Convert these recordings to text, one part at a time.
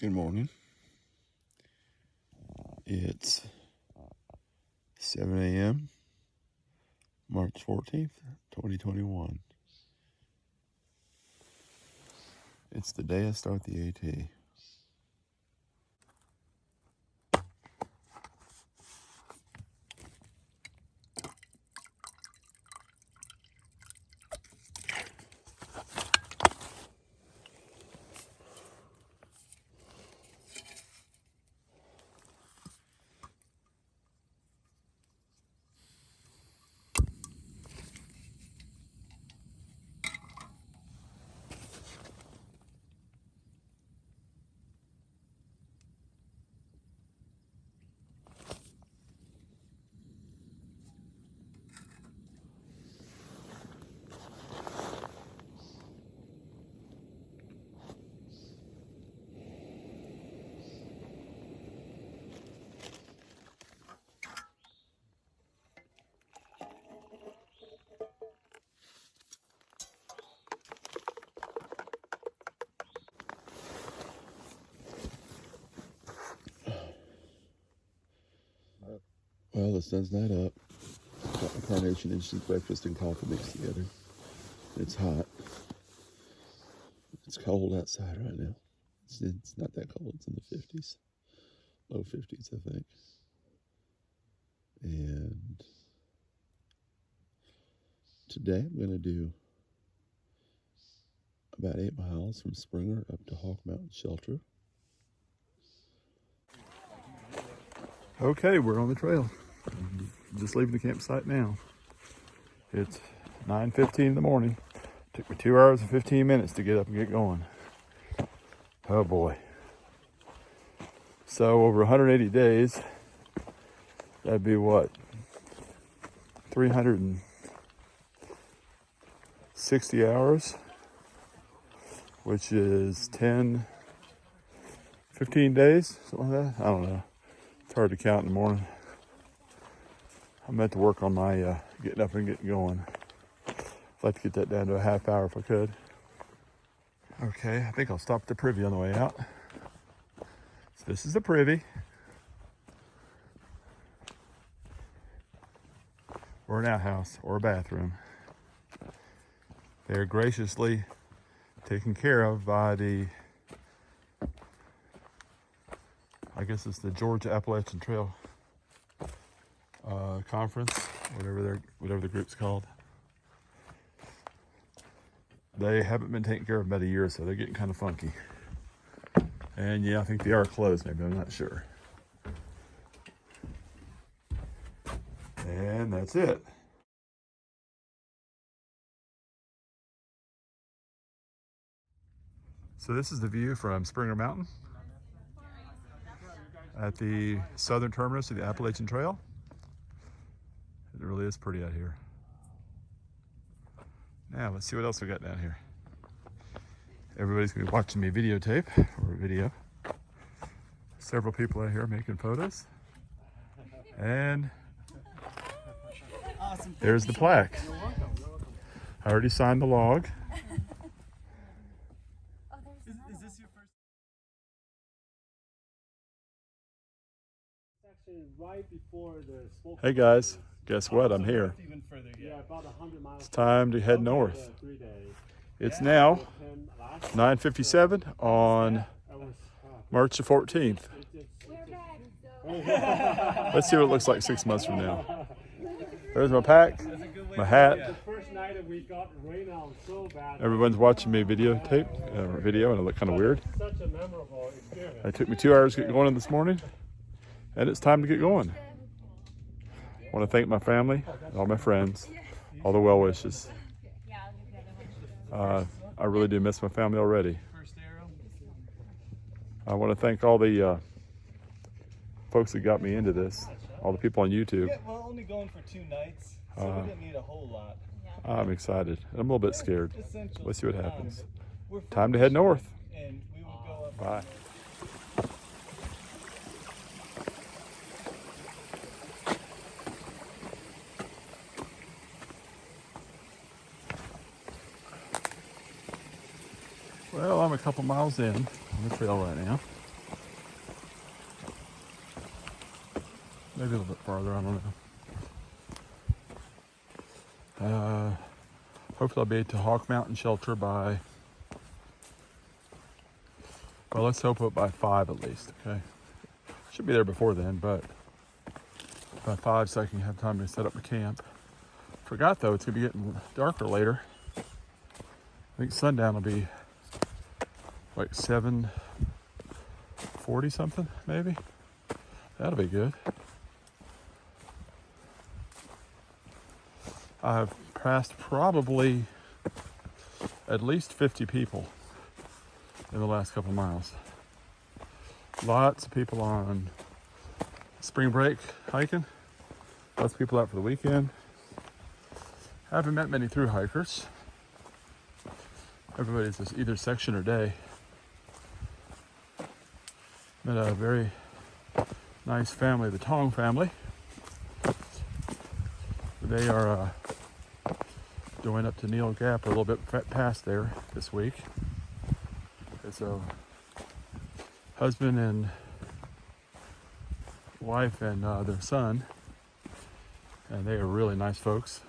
Good morning. It's 7 a.m. March 14th, 2021. It's the day I start the AT. Well, the sun's not up. Got my carnation instant breakfast and coffee mixed together. It's hot. It's cold outside right now. It's not that cold. It's in the 50s. Low 50s, I think. And today I'm going to do about 8 miles from Springer up to Hawk Mountain Shelter. Okay, we're on the trail. Just leaving the campsite now. It's 9:15 in the morning. Took me 2 hours and 15 minutes to get up and get going. Oh boy. So over 180 days, that'd be what? 360 hours, which is 15 days, something like that. I don't know. It's hard to count in the morning. I meant to work on my getting up and getting going. I'd like to get that down to a half hour if I could. Okay, I think I'll stop at the privy on the way out. So this is the privy. Or an outhouse or a bathroom. They're graciously taken care of by the, I guess it's the Georgia Appalachian Trail conference, whatever the group's called. They haven't been taken care of about a year, so they're getting kind of funky. And yeah, I think they are closed, maybe, I'm not sure. And that's it. So this is the view from Springer Mountain at the southern terminus of the Appalachian Trail. It really is pretty out here. Now let's see what else we got down here. Everybody's gonna be watching me videotape or video. Several people out here making photos. And there's the plaque. I already signed the log. Is this your first? Actually, right before the smoke. Hey guys, guess what? I'm here. Even further, yeah, about 100 miles. It's time to head north. It's now 9:57 on March the 14th. Let's see what it looks like 6 months from now. There's my pack, my hat. Everyone's watching me videotape or video, and it looked kind of weird. It took me 2 hours to get going this morning, and it's time to get going. I want to thank my family, all my friends, all the well wishes. I really do miss my family already. I want to thank all the folks that got me into this, all the people on YouTube. Yeah, we're only going for 2 nights, so we didn't need a whole lot. I'm excited. I'm a little bit scared. Let's see what happens. We're Time to head north. and we will go up. Bye. Well, I'm a couple miles in on the trail right now. Maybe a little bit farther, I don't know. Hopefully I'll be at the Hawk Mountain Shelter by, well, let's hope it by 5 at least, okay? Should be there before then, but by 5 so I can have time to set up the camp. Forgot though, it's gonna be getting darker later. I think sundown will be like 7:40 something, maybe. That'll be good. I've passed probably at least 50 people in the last couple miles. Lots of people on spring break hiking. Lots of people out for the weekend. Haven't met many through hikers. Everybody's just either section or day. Met a very nice family, the Tong family. They are going up to Neal Gap a little bit past there this week. It's a husband and wife and their son, and they are really nice folks.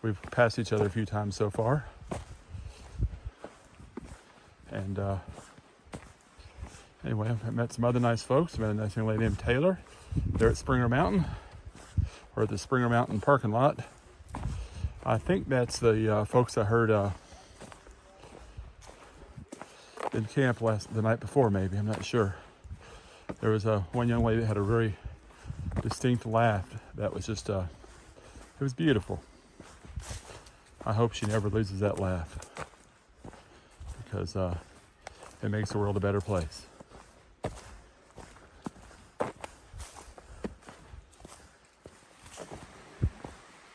We've passed each other a few times so far, and anyway, I've met some other nice folks. I met a nice young lady named Taylor. They're at Springer Mountain, or at the Springer Mountain parking lot. I think that's the folks I heard in camp the night before, maybe. I'm not sure. There was one young lady that had a very distinct laugh that was just, it was beautiful. I hope she never loses that laugh, because it makes the world a better place.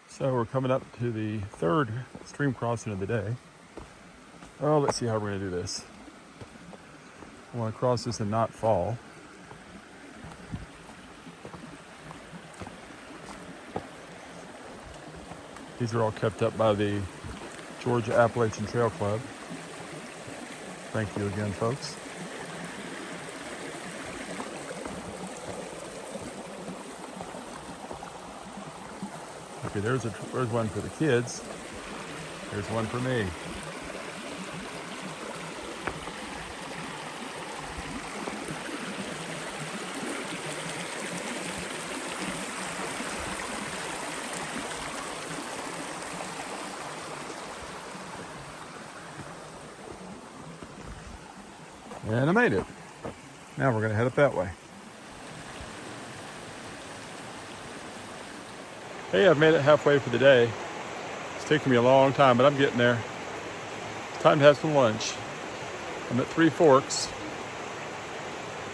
So we're coming up to the third stream crossing of the day. Oh, let's see how we're gonna do this. I wanna cross this and not fall. These are all kept up by the Georgia Appalachian Trail Club. Thank you again, folks. Okay, there's one for the kids. There's one for me. And I made it. Now we're gonna head up that way. Hey, I've made it halfway for the day. It's taken me a long time, but I'm getting there. It's time to have some lunch. I'm at Three Forks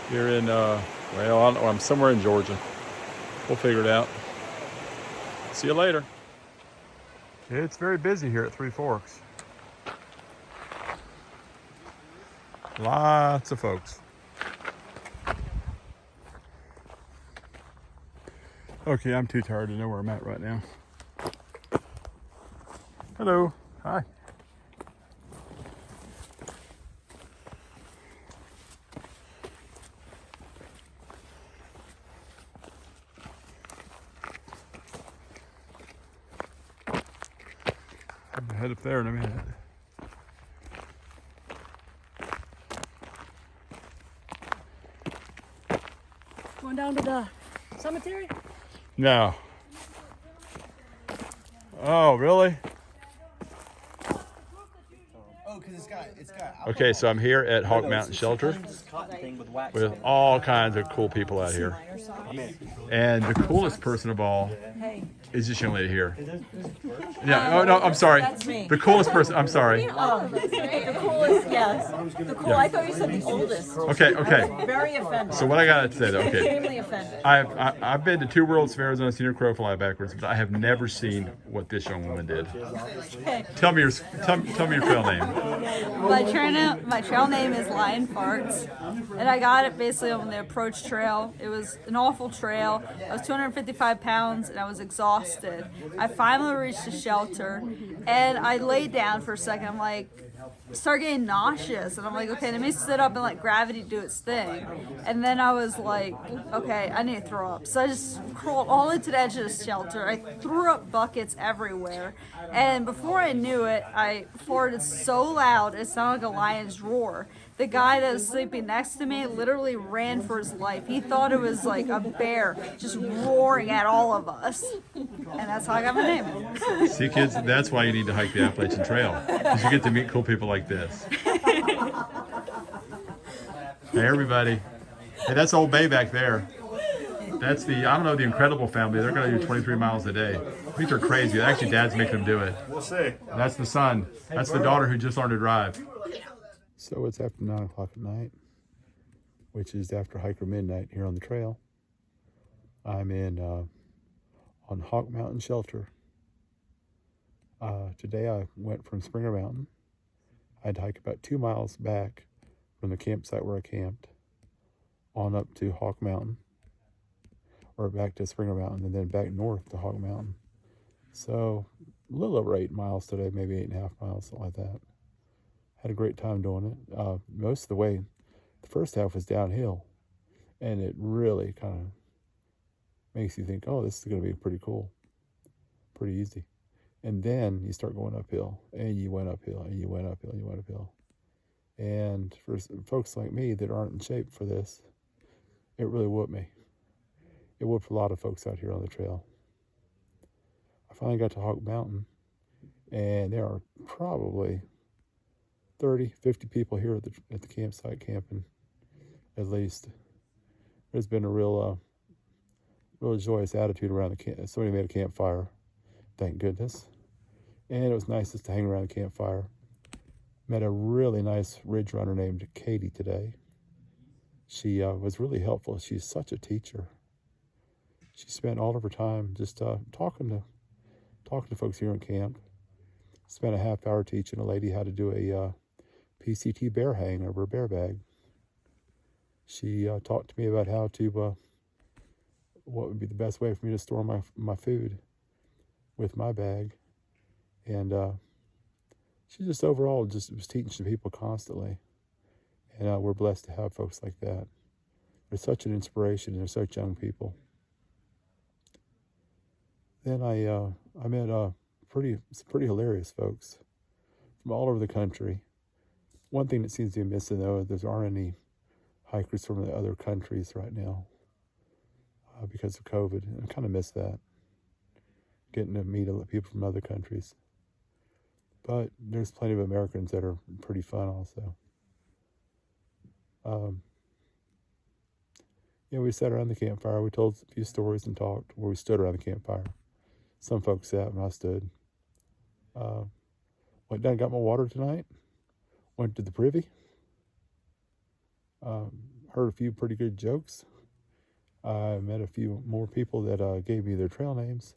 here in, well, I don't know, I'm somewhere in Georgia. We'll figure it out. See you later. It's very busy here at Three Forks. Lots of folks. Okay, I'm too tired to know where I'm at right now. Hello. Hi. I'm gonna head up there in a minute. Going down to the cemetery? No. Oh, really? Oh, because it's got. Okay, so I'm here at Hawk Mountain Shelter with all kinds of cool people out here. And the coolest person of all is this young lady here. Yeah, oh no, I'm sorry. That's me. The coolest person, I'm sorry. Oh, the coolest, yes. The cool, I thought you said the oldest. Okay. Very offended. So what I gotta say though, okay. Extremely offended. I've been to 2 World's Fairs on a senior crow fly backwards, but I have never seen what this young woman did. Tell me your trail name. My trail name is Lion Farts, and I got it basically on the approach trail. It was an awful trail. I was 255 pounds and I was exhausted. I finally reached the shelter and I laid down for a second. I'm like, start getting nauseous, and I'm like, okay, let me sit up and let gravity do its thing. And then I was like, okay, I need to throw up. So I just crawled all the way to the edge of the shelter. I threw up buckets everywhere, and before I knew it, I farted so loud it sounded like a lion's roar. The guy that was sleeping next to me literally ran for his life. He thought it was like a bear just roaring at all of us. And that's how I got my name. See, kids, that's why you need to hike the Appalachian Trail, because you get to meet cool people like this. Hey, everybody. Hey, that's Old Bay back there. That's the, I don't know, the Incredible family. They're going to do 23 miles a day. I think they're crazy. Actually, Dad's making them do it. We'll see. That's the son. That's the daughter who just learned to drive. So it's after 9 o'clock at night, which is after hiker midnight here on the trail. I'm in on Hawk Mountain Shelter. Today I went from Springer Mountain. I had to hike about 2 miles back from the campsite where I camped on up to Hawk Mountain, or back to Springer Mountain, and then back north to Hawk Mountain. So a little over 8 miles today, maybe 8.5 miles, something like that. Had a great time doing it. Most of the way, the first half was downhill, and it really kind of makes you think, oh, this is going to be pretty cool, pretty easy. And then you start going uphill, and you went uphill, and you went uphill, and you went uphill. And for folks like me that aren't in shape for this, it really whooped me. It whooped a lot of folks out here on the trail. I finally got to Hawk Mountain, and there are probably 30, 50 people here at the campsite camping, at least. There's been a real joyous attitude around the camp. Somebody made a campfire, thank goodness. And it was nice just to hang around the campfire. Met a really nice ridge runner named Katie today. She was really helpful. She's such a teacher. She spent all of her time just talking to folks here in camp. Spent a half hour teaching a lady how to do a PCT bear hang over a bear bag. She talked to me about how to, what would be the best way for me to store my food with my bag. And she just overall just was teaching people constantly. And we're blessed to have folks like that. They're such an inspiration, and they're such young people. Then I met some pretty hilarious folks from all over the country. One thing that seems to be missing, though, is there aren't any hikers from the other countries right now because of COVID. And I kind of miss that, getting to meet people from other countries. But there's plenty of Americans that are pretty fun also. We sat around the campfire. We told a few stories and talked where we stood around the campfire. Some folks sat and I stood. Went down and got my water tonight. Went to the privy. Heard a few pretty good jokes. I met a few more people that gave me their trail names.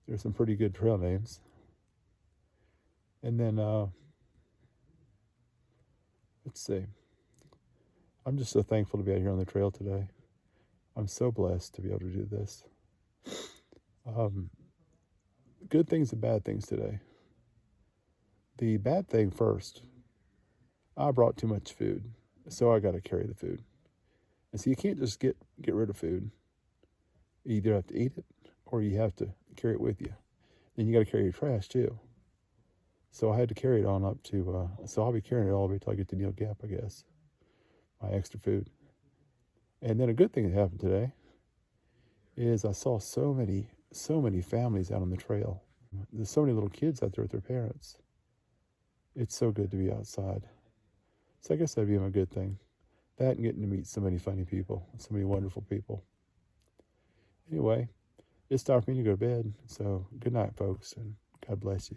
There's some pretty good trail names. And then, let's see. I'm just so thankful to be out here on the trail today. I'm so blessed to be able to do this. Good things and bad things today. The bad thing first, I brought too much food, so I got to carry the food. And so you can't just get rid of food. You either have to eat it or you have to carry it with you. Then you got to carry your trash too. So I had to carry it on up to, so I'll be carrying it all the way till I get to Neal Gap, I guess. My extra food. And then a good thing that happened today is I saw so many families out on the trail. There's so many little kids out there with their parents. It's so good to be outside. So I guess that'd be my good thing. That and getting to meet so many funny people, so many wonderful people. Anyway, it's time for me to go to bed. So good night, folks, and God bless you.